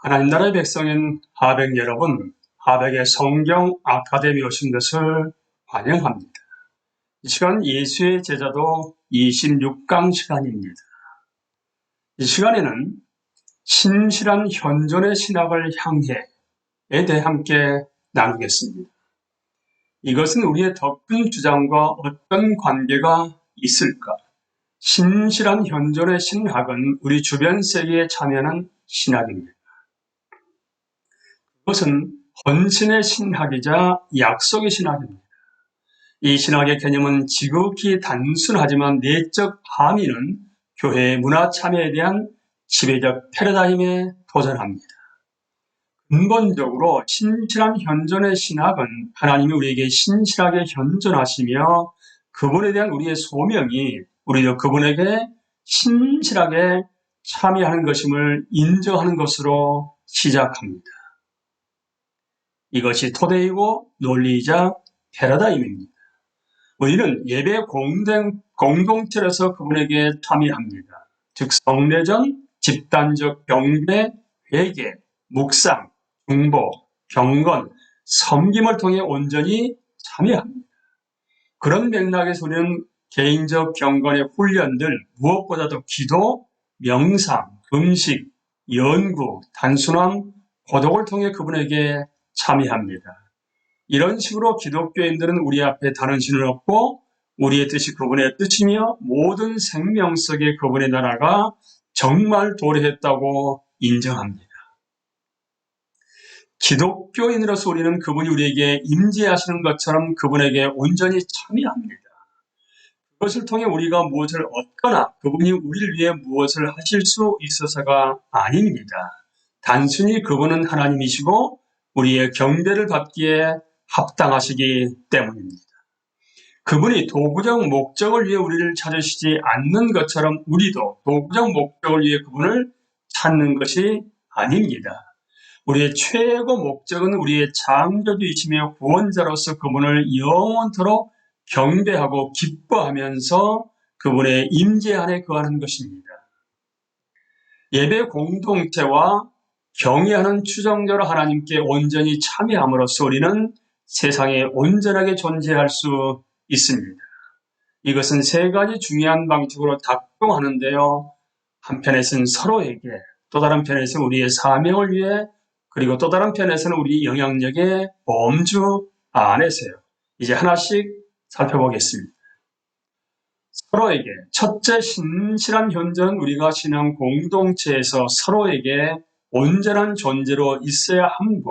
하나님 나라의 백성인 하백 여러분, 하백의 성경 아카데미 오신 것을 환영합니다. 이 시간 예수의 제자도 26강 시간입니다. 이 시간에는 신실한 현존의 신학을 향해에 대해 함께 나누겠습니다. 이것은 우리의 더 큰 주장과 어떤 관계가 있을까? 신실한 현존의 신학은 우리 주변 세계에 참여하는 신학입니다. 그것은 헌신의 신학이자 약속의 신학입니다. 이 신학의 개념은 지극히 단순하지만 내적 함의는 교회의 문화 참여에 대한 지배적 패러다임에 도전합니다. 근본적으로 신실한 현존의 신학은 하나님이 우리에게 신실하게 현존하시며 그분에 대한 우리의 소명이 우리도 그분에게 신실하게 참여하는 것임을 인정하는 것으로 시작합니다. 이것이 토대이고 논리이자 패러다임입니다. 우리는 예배 공동체로서 그분에게 참여합니다. 즉 성례전, 집단적 경배, 회개, 묵상, 중보, 경건, 섬김을 통해 온전히 참여합니다. 그런 맥락에서 우리는 개인적 경건의 훈련들, 무엇보다도 기도, 명상, 음식, 연구, 단순함, 고독을 통해 그분에게 참여합니다. 이런 식으로 기독교인들은 우리 앞에 다른 신을 얻고 우리의 뜻이 그분의 뜻이며 모든 생명 속에 그분의 나라가 정말 도래했다고 인정합니다. 기독교인으로서 우리는 그분이 우리에게 임재하시는 것처럼 그분에게 온전히 참여합니다. 그것을 통해 우리가 무엇을 얻거나 그분이 우리를 위해 무엇을 하실 수 있어서가 아닙니다. 단순히 그분은 하나님이시고 우리의 경배를 받기에 합당하시기 때문입니다. 그분이 도구적 목적을 위해 우리를 찾으시지 않는 것처럼 우리도 도구적 목적을 위해 그분을 찾는 것이 아닙니다. 우리의 최고 목적은 우리의 창조주이시며 구원자로서 그분을 영원토록 경배하고 기뻐하면서 그분의 임재 안에 거하는 것입니다. 예배 공동체와 경외하는 추종자로 하나님께 온전히 참여함으로써 우리는 세상에 온전하게 존재할 수 있습니다. 이것은 세 가지 중요한 방식으로 작동하는데요. 한편에서는 서로에게, 또 다른 편에서는 우리의 사명을 위해, 그리고 또 다른 편에서는 우리 영향력의 범주 안에서요. 이제 하나씩 살펴보겠습니다. 서로에게, 첫째 신실한 현존은 우리가 신앙 공동체에서 서로에게 온전한 존재로 있어야 함과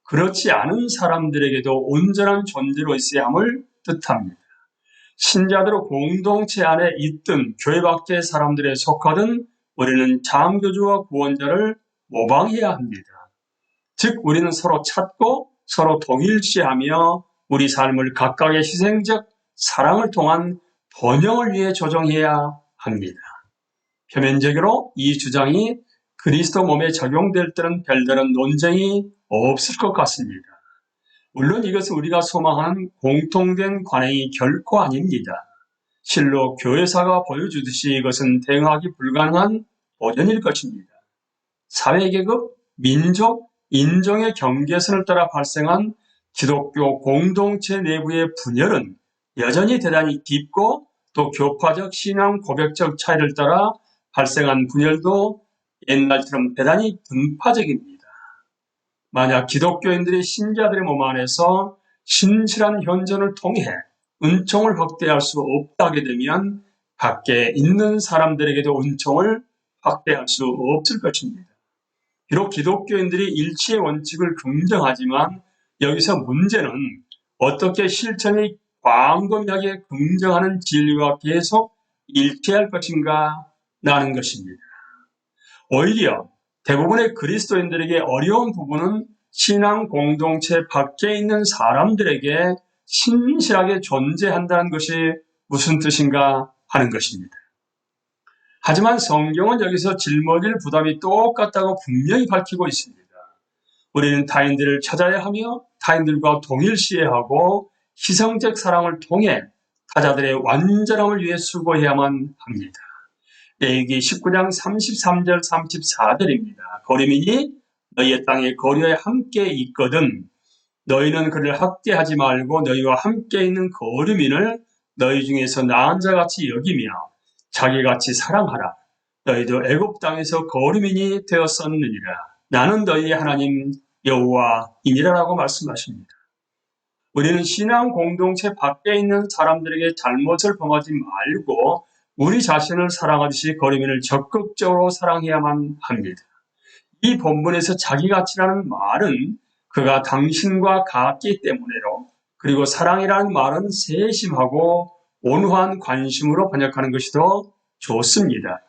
그렇지 않은 사람들에게도 온전한 존재로 있어야 함을 뜻합니다. 신자들의 공동체 안에 있든 교회 밖의 사람들에 속하든 우리는 창조주와 구원자를 모방해야 합니다. 즉 우리는 서로 찾고 서로 동일시하며 우리 삶을 각각의 희생적 사랑을 통한 번영을 위해 조정해야 합니다. 표면적으로 이 주장이 그리스도 몸에 적용될 때는 별다른 논쟁이 없을 것 같습니다. 물론 이것은 우리가 소망하는 공통된 관행이 결코 아닙니다. 실로 교회사가 보여주듯이 이것은 대응하기 불가능한 도전일 것입니다. 사회계급, 민족, 인종의 경계선을 따라 발생한 기독교 공동체 내부의 분열은 여전히 대단히 깊고 또 교파적 신앙 고백적 차이를 따라 발생한 분열도 옛날처럼 대단히 분파적입니다. 만약 기독교인들이 신자들의 몸 안에서 신실한 현존을 통해 은총을 확대할 수 없게 되면 밖에 있는 사람들에게도 은총을 확대할 수 없을 것입니다. 비록 기독교인들이 일치의 원칙을 긍정하지만 여기서 문제는 어떻게 실천이 광범위하게 긍정하는 진리와 계속 일치할 것인가 라는 것입니다. 오히려 대부분의 그리스도인들에게 어려운 부분은 신앙 공동체 밖에 있는 사람들에게 신실하게 존재한다는 것이 무슨 뜻인가 하는 것입니다. 하지만 성경은 여기서 짊어질 부담이 똑같다고 분명히 밝히고 있습니다. 우리는 타인들을 찾아야 하며 타인들과 동일시해야 하고 희생적 사랑을 통해 타자들의 완전함을 위해 수고해야만 합니다. 레위기 19장 33절 34절입니다. 거리민이 너희의 땅에 거류에 함께 있거든 너희는 그를 학대하지 말고 너희와 함께 있는 거류민을 너희 중에서 나은 자같이 여기며 자기같이 사랑하라. 너희도 애굽 땅에서 거류민이 되었었느니라. 나는 너희의 하나님 여호와이니라라고 말씀하십니다. 우리는 신앙 공동체 밖에 있는 사람들에게 잘못을 범하지 말고 우리 자신을 사랑하듯이 거류민을 적극적으로 사랑해야만 합니다. 이 본문에서 자기같이라는 말은 그가 당신과 같기 때문에로 그리고 사랑이라는 말은 세심하고 온화한 관심으로 번역하는 것이 더 좋습니다.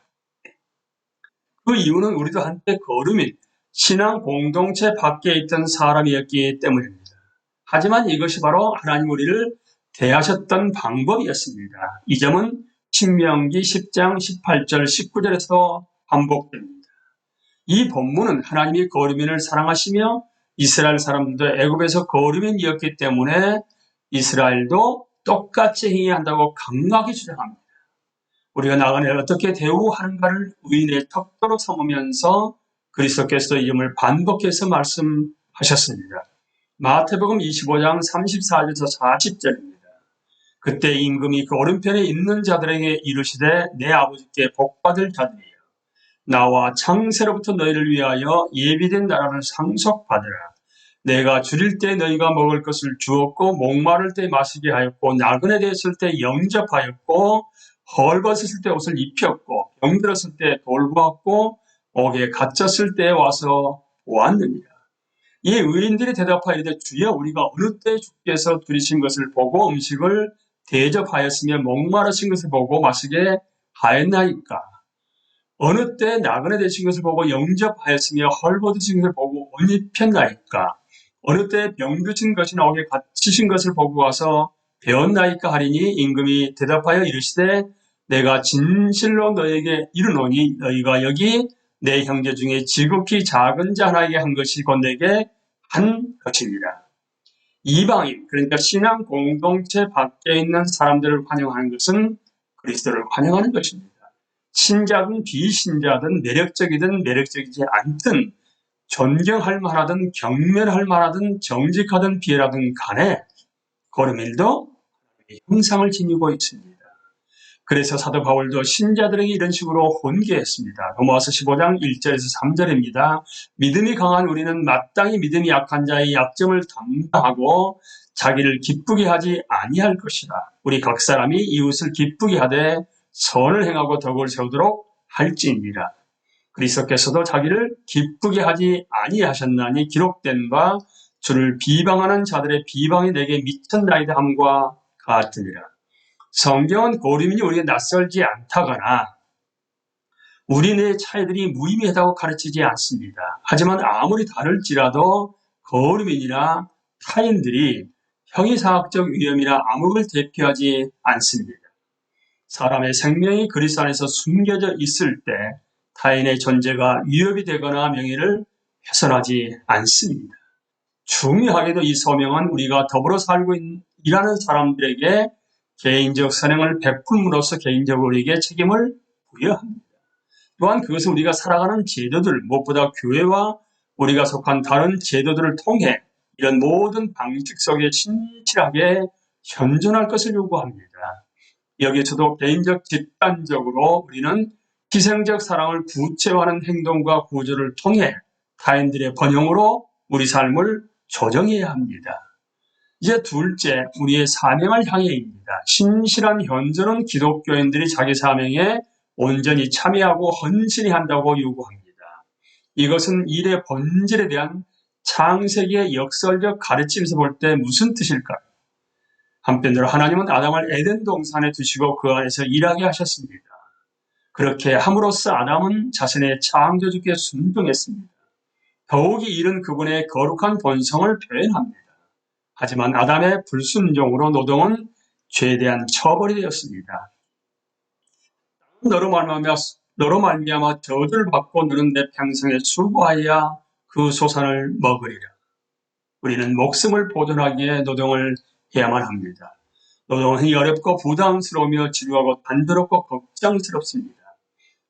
그 이유는 우리도 한때 거류민, 신앙 공동체 밖에 있던 사람이었기 때문입니다. 하지만 이것이 바로 하나님 우리를 대하셨던 방법이었습니다. 이 점은 신명기 10장 18절 19절에서 반복됩니다. 이 본문은 하나님이 거류민을 사랑하시며 이스라엘 사람들도 애굽에서 거류민이었기 때문에 이스라엘도 똑같이 행해야 한다고 강하게 주장합니다. 우리가 나그네를 어떻게 대우하는가를 의인의 턱도로 삼으면서 그리스도께서도 이 점을 반복해서 말씀하셨습니다. 마태복음 25장 34절에서 40절입니다. 그때 임금이 그 오른편에 있는 자들에게 이르시되 내 아버지께 복받을 자들이여 나와 창세로부터 너희를 위하여 예비된 나라를 상속받으라. 내가 줄일 때 너희가 먹을 것을 주었고 목마를 때 마시게 하였고 나그네 되었을 때 영접하였고 헐벗었을 때 옷을 입혔고 병들었을 때 돌보았고 옥에 갇혔을 때 와서 보았느니라. 이 의인들이 대답하이되 주여 우리가 어느 때 주께서 들이신 것을 보고 음식을 대접하였으며 목마르신 것을 보고 마시게 하였나이까. 어느 때 나그네 되신 것을 보고 영접하였으며 헐벗으신 것을 보고 옷 입혔나이까. 어느 때 병드신 것이나 옥에 갇히신 것을 보고 와서 배웠나이까 하리니 임금이 대답하여 이르시되 내가 진실로 너에게 이르노니 너희가 여기 내 형제 중에 지극히 작은 자 하나에게 한 것이 곧 내게 한 것이니라. 이방인, 그러니까 신앙 공동체 밖에 있는 사람들을 환영하는 것은 그리스도를 환영하는 것입니다. 신자든 비신자든 매력적이든 매력적이지 않든 존경할 만하든 경멸할 만하든 정직하든 비열하든 간에 거류민도 형상을 지니고 있습니다. 그래서 사도 바울도 신자들에게 이런 식으로 훈계했습니다. 로마서 15장 1절에서 3절입니다. 믿음이 강한 우리는 마땅히 믿음이 약한 자의 약점을 담당하고 자기를 기쁘게 하지 아니할 것이다. 우리 각 사람이 이웃을 기쁘게 하되 선을 행하고 덕을 세우도록 할지니라. 그리스도께서도 자기를 기쁘게 하지 아니하셨나니 기록된 바 주를 비방하는 자들의 비방이 내게 미쳤나이다 함과 같으니라. 성경은 거류민이 우리에게 낯설지 않다거나 우리네 차이들이 무의미하다고 가르치지 않습니다. 하지만 아무리 다를지라도 거류민이나 타인들이 형이상학적 위험이나 암흑을 대표하지 않습니다. 사람의 생명이 그리스도 안에서 숨겨져 있을 때 타인의 존재가 위협이 되거나 명예를 훼손하지 않습니다. 중요하게도 이 소명은 우리가 더불어 살고 일하는 사람들에게 개인적 선행을 베풀므로써 개인적으로 우리에게 책임을 부여합니다. 또한 그것은 우리가 살아가는 제도들, 무엇보다 교회와 우리가 속한 다른 제도들을 통해 이런 모든 방식 속에 신실하게 현존할 것을 요구합니다. 여기에서도 개인적 집단적으로 우리는 희생적 사랑을 구체화하는 행동과 구조를 통해 타인들의 번영으로 우리 삶을 조정해야 합니다. 이제 둘째, 우리의 사명을 향해입니다. 신실한 현존은 기독교인들이 자기 사명에 온전히 참여하고 헌신히 한다고 요구합니다. 이것은 일의 본질에 대한 창세기의 역설적 가르침에서 볼 때 무슨 뜻일까요? 한편으로 하나님은 아담을 에덴 동산에 두시고 그 안에서 일하게 하셨습니다. 그렇게 함으로써 아담은 자신의 창조주께 순종했습니다. 더욱이 이는 그분의 거룩한 본성을 표현합니다. 하지만 아담의 불순종으로 노동은 죄에 대한 처벌이 되었습니다. 너로 말미암아 저주를 받고 너는 내 평생에 수고하여 그 소산을 먹으리라. 우리는 목숨을 보존하기에 노동을 해야만 합니다. 노동은 흔히 어렵고 부담스러우며 지루하고 단조롭고 걱정스럽습니다.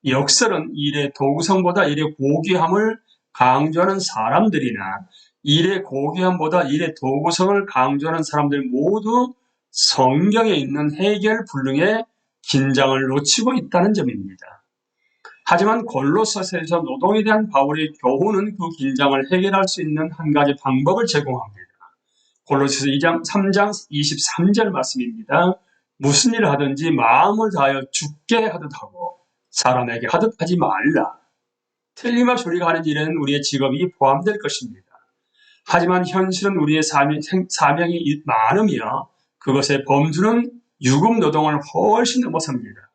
역설은 일의 도구성보다 일의 고귀함을 강조하는 사람들이나 일의 고귀함보다 일의 도구성을 강조하는 사람들 모두 성경에 있는 해결 불능의 긴장을 놓치고 있다는 점입니다. 하지만 골로새서에서 노동에 대한 바울의 교훈은 그 긴장을 해결할 수 있는 한 가지 방법을 제공합니다. 골로새서 3장 23절 말씀입니다. 무슨 일을 하든지 마음을 다하여 죽게 하듯 하고 사람에게 하듯 하지 말라. 틀림없이 우리가 하는 일에는 우리의 직업이 포함될 것입니다. 하지만 현실은 우리의 사명이 많으며 그것의 범주는 유급 노동을 훨씬 넘어섭니다.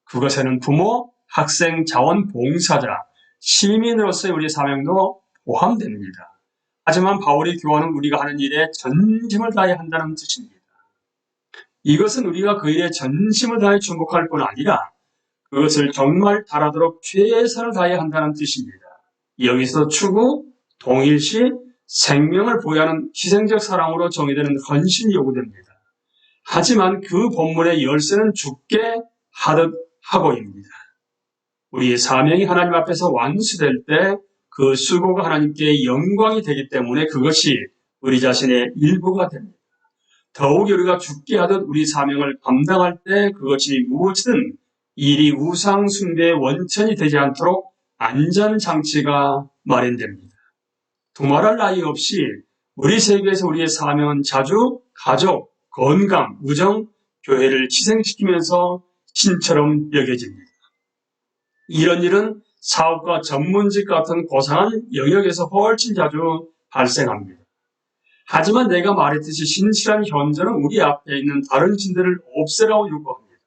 그것에는 부모, 학생, 자원봉사자, 시민으로서의 우리의 사명도 포함됩니다. 하지만 바울의 교훈은 우리가 하는 일에 전심을 다해야 한다는 뜻입니다. 이것은 우리가 그 일에 전심을 다해 중복할 뿐 아니라 그것을 정말 잘하도록 최선을 다해야 한다는 뜻입니다. 여기서 추구, 동일시, 생명을 보유하는 희생적 사랑으로 정의되는 헌신이 요구됩니다. 하지만 그 본문의 열쇠는 죽게 하듯 하고입니다. 우리의 사명이 하나님 앞에서 완수될 때 그 수고가 하나님께 영광이 되기 때문에 그것이 우리 자신의 일부가 됩니다. 더욱 우리가 죽게 하듯 우리 사명을 감당할 때 그것이 무엇이든 일이 우상 숭배의 원천이 되지 않도록 안전장치가 마련됩니다. 두말할 나위 없이 우리 세계에서 우리의 사명은 자주 가족, 건강, 우정, 교회를 희생시키면서 신처럼 여겨집니다. 이런 일은 사업과 전문직 같은 고상한 영역에서 훨씬 자주 발생합니다. 하지만 내가 말했듯이 신실한 현저는 우리 앞에 있는 다른 신들을 없애라고 요구합니다.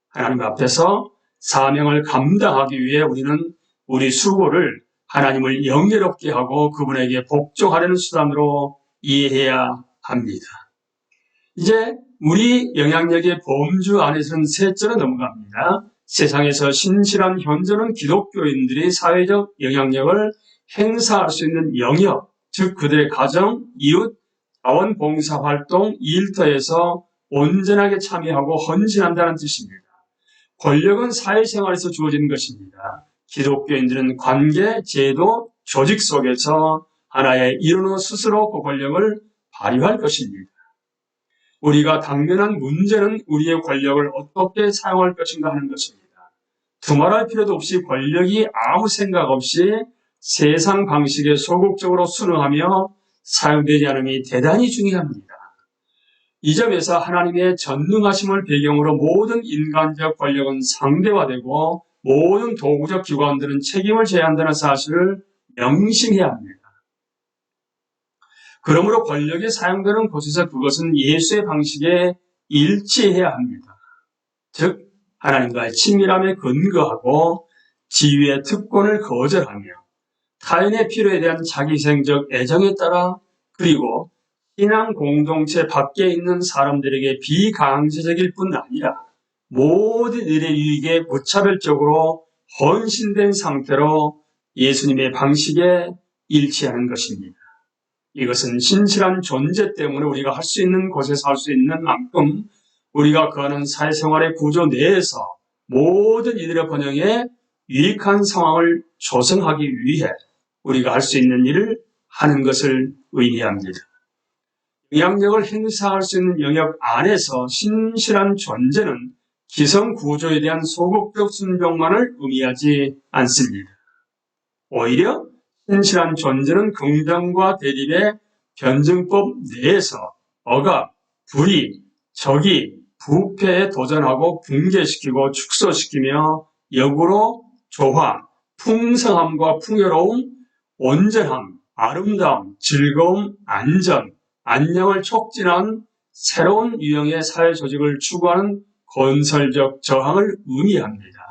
하나님 앞에서 사명을 감당하기 위해 우리는 우리 수고를 하나님을 영예롭게 하고 그분에게 복종하려는 수단으로 이해해야 합니다. 이제 우리 영향력의 범주 안에서는 셋째로 넘어갑니다. 세상에서 신실한 현저는 기독교인들이 사회적 영향력을 행사할 수 있는 영역, 즉 그들의 가정, 이웃, 자원봉사활동, 일터에서 온전하게 참여하고 헌신한다는 뜻입니다. 권력은 사회생활에서 주어지는 것입니다. 기독교인들은 관계, 제도, 조직 속에서 하나의 일원으로 스스로 그 권력을 발휘할 것입니다. 우리가 당면한 문제는 우리의 권력을 어떻게 사용할 것인가 하는 것입니다. 두말할 필요도 없이 권력이 아무 생각 없이 세상 방식에 소극적으로 순응하며 사용되지 않음이 대단히 중요합니다. 이 점에서 하나님의 전능하심을 배경으로 모든 인간적 권력은 상대화되고 모든 도구적 기관들은 책임을 져야 한다는 사실을 명심해야 합니다. 그러므로 권력이 사용되는 곳에서 그것은 예수의 방식에 일치해야 합니다. 즉 하나님과의 친밀함에 근거하고 지위의 특권을 거절하며 타인의 필요에 대한 자기희생적 애정에 따라 그리고 신앙 공동체 밖에 있는 사람들에게 비강제적일 뿐 아니라 모든 일의 유익에 무차별적으로 헌신된 상태로 예수님의 방식에 일치하는 것입니다. 이것은 신실한 존재 때문에 우리가 할 수 있는 곳에서 할 수 있는 만큼 우리가 거하는 사회생활의 구조 내에서 모든 이들의 번영에 유익한 상황을 조성하기 위해 우리가 할 수 있는 일을 하는 것을 의미합니다. 영향력을 행사할 수 있는 영역 안에서 신실한 존재는 기성 구조에 대한 소극적 순종만을 의미하지 않습니다. 오히려 신실한 존재는 긍정과 대립의 변증법 내에서 억압, 불의, 적이, 부패에 도전하고 붕괴시키고 축소시키며 역으로 조화, 풍성함과 풍요로움, 온전함, 아름다움, 즐거움, 안전, 안녕을 촉진한 새로운 유형의 사회 조직을 추구하는 건설적 저항을 의미합니다.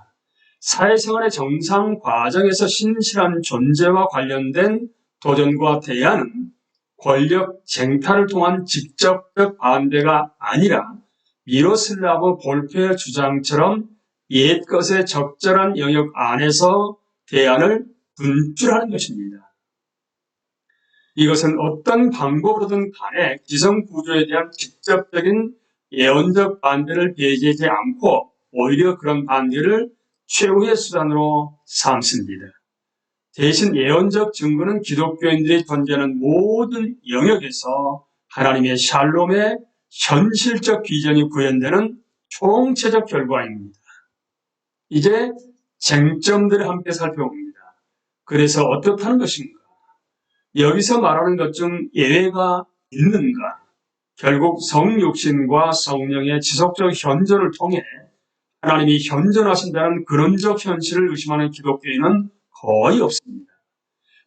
사회생활의 정상 과정에서 신실한 존재와 관련된 도전과 대안은 권력 쟁탈을 통한 직접적 반대가 아니라 미로슬라브 볼페의 주장처럼 옛것의 적절한 영역 안에서 대안을 분출하는 것입니다. 이것은 어떤 방법으로든 간에 기성구조에 대한 직접적인 예언적 반대를 배제하지 않고 오히려 그런 반대를 최후의 수단으로 삼습니다. 대신 예언적 증거는 기독교인들이 존재하는 모든 영역에서 하나님의 샬롬의 현실적 비전이 구현되는 총체적 결과입니다. 이제 쟁점들을 함께 살펴봅니다. 그래서 어떻다는 것인가? 여기서 말하는 것 중 예외가 있는가? 결국 성육신과 성령의 지속적 현존을 통해 하나님이 현존하신다는 근원적 현실을 의심하는 기독교인은 거의 없습니다.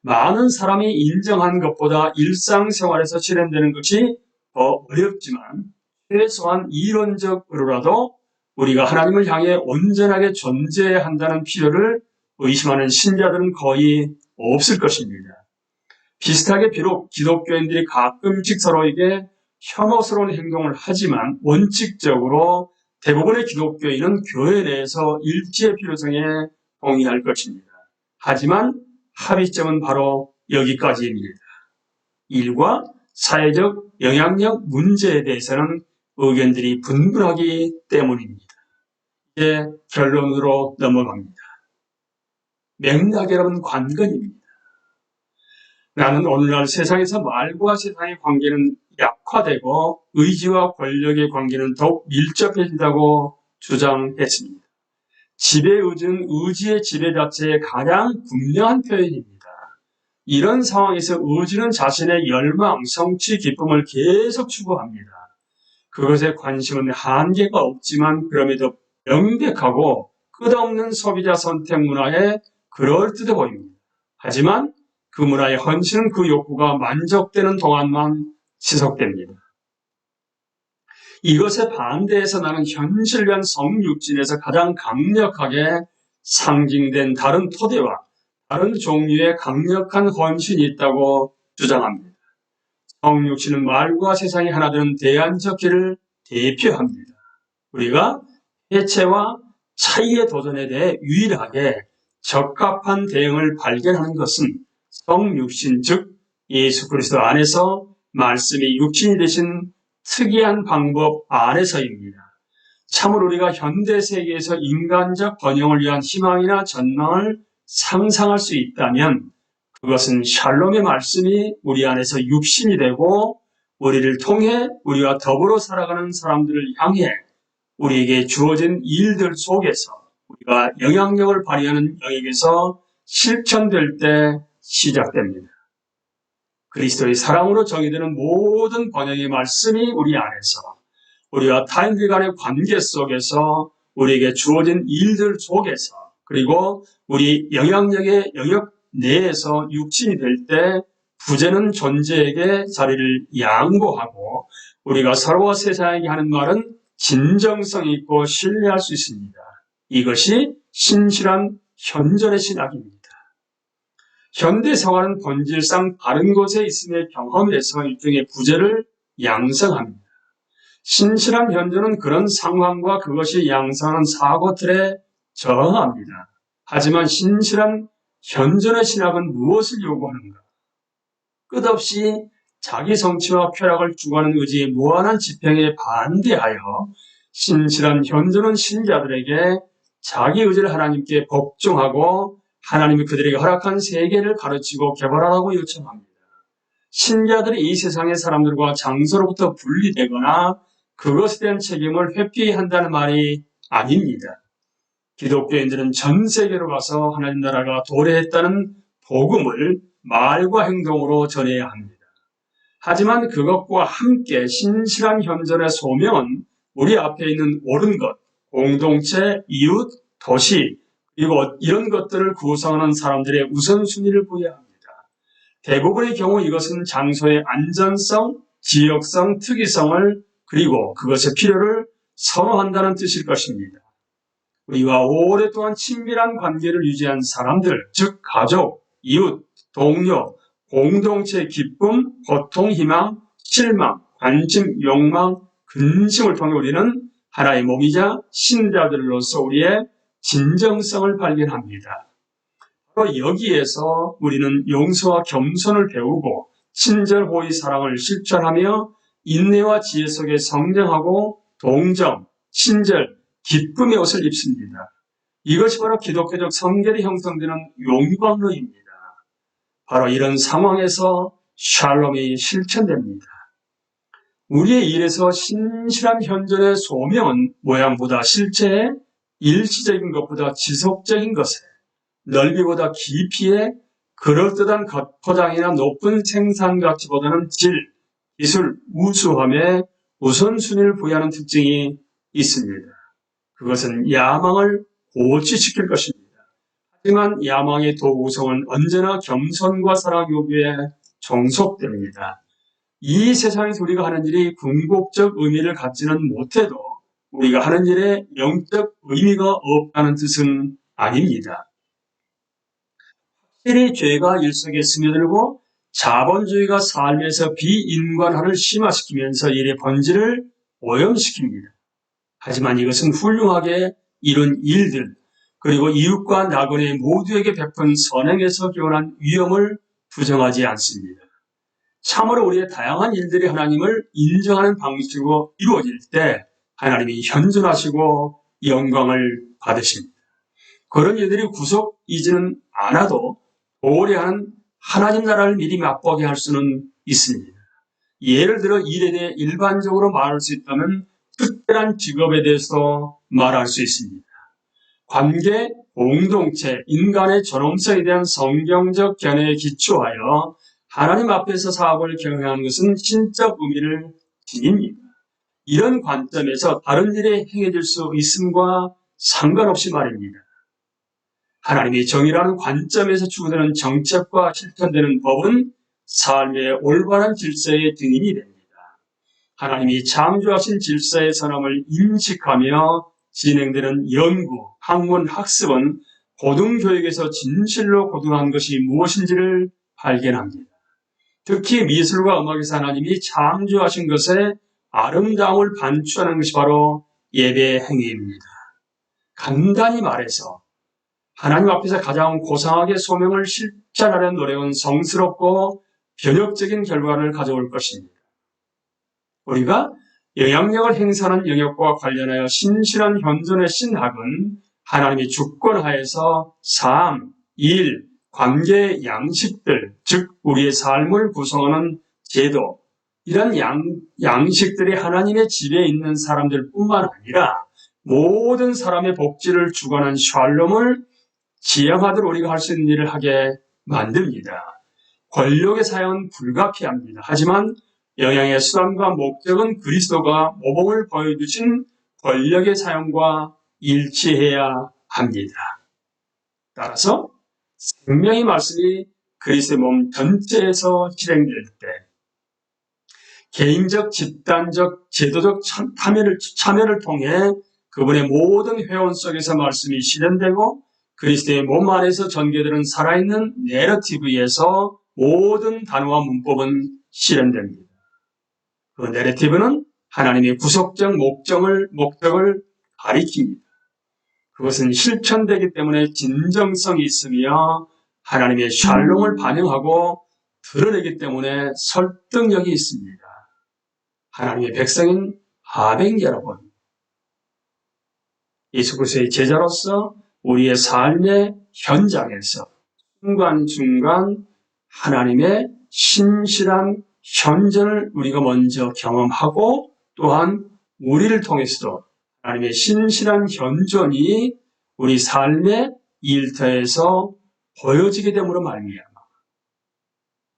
많은 사람이 인정한 것보다 일상생활에서 실현되는 것이 더 어렵지만 최소한 이론적으로라도 우리가 하나님을 향해 온전하게 존재해야 한다는 필요를 의심하는 신자들은 거의 없을 것입니다. 비슷하게 비록 기독교인들이 가끔씩 서로에게 혐오스러운 행동을 하지만 원칙적으로 대부분의 기독교인은 교회 내에서 일치의 필요성에 동의할 것입니다. 하지만 합의점은 바로 여기까지입니다. 일과 사회적 영향력 문제에 대해서는 의견들이 분분하기 때문입니다. 이제 결론으로 넘어갑니다. 맥락이라는 관건입니다. 나는 오늘날 세상에서 말과 세상의 관계는 약화되고 의지와 권력의 관계는 더욱 밀접해진다고 주장했습니다. 지배의지는 의지의 지배 자체의 가장 분명한 표현입니다. 이런 상황에서 의지는 자신의 열망, 성취, 기쁨을 계속 추구합니다. 그것에 관심은 한계가 없지만 그럼에도 명백하고 끝없는 소비자 선택 문화에 그럴듯해 보입니다. 하지만 그 문화의 헌신은 그 욕구가 만족되는 동안만 지속됩니다. 이것에 반대해서 나는 현실과 성육신에서 가장 강력하게 상징된 다른 토대와 다른 종류의 강력한 헌신이 있다고 주장합니다. 성육신은 말과 세상이 하나 되는 대안적 길을 대표합니다. 우리가 해체와 차이의 도전에 대해 유일하게 적합한 대응을 발견하는 것은 성육신, 즉 예수 그리스도 안에서 말씀이 육신이 되신 특이한 방법 안에서입니다. 참으로 우리가 현대 세계에서 인간적 번영을 위한 희망이나 전망을 상상할 수 있다면 그것은 샬롬의 말씀이 우리 안에서 육신이 되고 우리를 통해 우리와 더불어 살아가는 사람들을 향해 우리에게 주어진 일들 속에서 우리가 영향력을 발휘하는 영역에서 실천될 때 시작됩니다. 그리스도의 사랑으로 정의되는 모든 번영의 말씀이 우리 안에서 우리와 타인들 간의 관계 속에서 우리에게 주어진 일들 속에서 그리고 우리 영향력의 영역 내에서 육신이 될 때 부재는 존재에게 자리를 양보하고 우리가 서로와 세상에게 하는 말은 진정성 있고 신뢰할 수 있습니다. 이것이 신실한 현존의 신학입니다. 현대 생활은 본질상 다른 곳에 있음의 경험에서 일종의 부재를 양성합니다. 신실한 현존은 그런 상황과 그것이 양성하는 사고틀에 저항합니다. 하지만 신실한 현존의 신학은 무엇을 요구하는가? 끝없이 자기 성취와 쾌락을 추구하는 의지의 무한한 집행에 반대하여 신실한 현존은 신자들에게 자기 의지를 하나님께 복종하고 하나님이 그들에게 허락한 세계를 가르치고 개발하라고 요청합니다. 신자들이 이 세상의 사람들과 장소로부터 분리되거나 그것에 대한 책임을 회피해야 한다는 말이 아닙니다. 기독교인들은 전 세계로 가서 하나님 나라가 도래했다는 복음을 말과 행동으로 전해야 합니다. 하지만 그것과 함께 신실한 현존의 소명은 우리 앞에 있는 옳은 것, 공동체, 이웃, 도시, 그리고 이런 것들을 구성하는 사람들의 우선순위를 부여야 합니다. 대부분의 경우 이것은 장소의 안전성, 지역성, 특이성을 그리고 그것의 필요를 선호한다는 뜻일 것입니다. 우리와 오랫동안 친밀한 관계를 유지한 사람들, 즉 가족, 이웃, 동료, 공동체의 기쁨, 고통, 희망, 실망, 관심, 욕망, 근심을 통해 우리는 하나의 몸이자 신자들로서 우리의 진정성을 발견합니다. 바로 여기에서 우리는 용서와 겸손을 배우고 친절, 호의, 사랑을 실천하며 인내와 지혜 속에 성장하고 동정, 친절, 기쁨의 옷을 입습니다. 이것이 바로 기독교적 성결이 형성되는 용광로입니다. 바로 이런 상황에서 샬롬이 실천됩니다. 우리의 일에서 신실한 현존의 소명은 모양보다 실체의 일시적인 것보다 지속적인 것에, 넓이보다 깊이에 그럴듯한 겉포장이나 높은 생산 가치보다는 질, 기술, 우수함에 우선순위를 부여하는 특징이 있습니다. 그것은 야망을 고취시킬 것입니다. 하지만 야망의 도구성은 언제나 겸손과 사랑 요구에 종속됩니다. 이 세상에서 우리가 하는 일이 궁극적 의미를 갖지는 못해도 우리가 하는 일에 영적 의미가 없다는 뜻은 아닙니다. 확실히 죄가 일속에 스며들고 자본주의가 삶에서 비인간화를 심화시키면서 일의 본질을 오염시킵니다. 하지만 이것은 훌륭하게 이룬 일들, 그리고 이웃과 나그네 모두에게 베푼 선행에서 기원한 위엄을 부정하지 않습니다. 참으로 우리의 다양한 일들이 하나님을 인정하는 방식으로 이루어질 때 하나님이 현존하시고 영광을 받으십니다. 그런 일들이 구속이지는 않아도 오래하는 하나님 나라를 미리 맛보게 할 수는 있습니다. 예를 들어 일에 대해 일반적으로 말할 수 있다면 특별한 직업에 대해서 말할 수 있습니다. 관계, 공동체, 인간의 존엄성에 대한 성경적 견해에 기초하여 하나님 앞에서 사업을 경영하는 것은 신적 의미를 지닙니다. 이런 관점에서 다른 일에 행해질 수 있음과 상관없이 말입니다. 하나님이 정의라는 관점에서 추구되는 정책과 실천되는 법은 삶의 올바른 질서의 증인이 됩니다. 하나님이 창조하신 질서의 선함을 인식하며 진행되는 연구, 학문, 학습은 고등교육에서 진실로 고등한 것이 무엇인지를 발견합니다. 특히 미술과 음악에서 하나님이 창조하신 것에 아름다움을 반추하는 것이 바로 예배 행위입니다. 간단히 말해서 하나님 앞에서 가장 고상하게 소명을 실천하는 노력은 성스럽고 변혁적인 결과를 가져올 것입니다. 우리가 영향력을 행사하는 영역과 관련하여 신실한 현존의 신학은 하나님의 주권하에서 삶, 일, 관계의 양식들, 즉 우리의 삶을 구성하는 제도, 이런 양식들이 하나님의 집에 있는 사람들뿐만 아니라 모든 사람의 복지를 주관한 샬롬을 지향하도록 우리가 할 수 있는 일을 하게 만듭니다. 권력의 사용은 불가피합니다. 하지만 영향의 수단과 목적은 그리스도가 모범을 보여주신 권력의 사용과 일치해야 합니다. 따라서 생명의 말씀이 그리스도의 몸 전체에서 실행될 때 개인적, 집단적, 제도적 참여를 통해 그분의 모든 회원 속에서 말씀이 실현되고 그리스도의 몸 안에서 전개되는 살아있는 내러티브에서 모든 단어와 문법은 실현됩니다. 그 내러티브는 하나님의 구속적 목적을 가리킵니다. 그것은 실천되기 때문에 진정성이 있으며 하나님의 샬롬을 반영하고 드러내기 때문에 설득력이 있습니다. 하나님의 백성인 하백 여러분, 예수 그리스도의 제자로서 우리의 삶의 현장에서 순간순간 하나님의 신실한 현존을 우리가 먼저 경험하고 또한 우리를 통해서도 하나님의 신실한 현존이 우리 삶의 일터에서 보여지게 됨으로 말미암아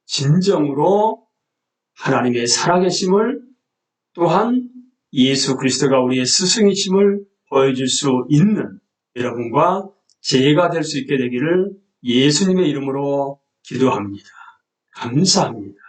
진정으로 하나님의 살아계심을 또한 예수 그리스도가 우리의 스승이심을 보여줄 수 있는 여러분과 제가 될 수 있게 되기를 예수님의 이름으로 기도합니다. 감사합니다.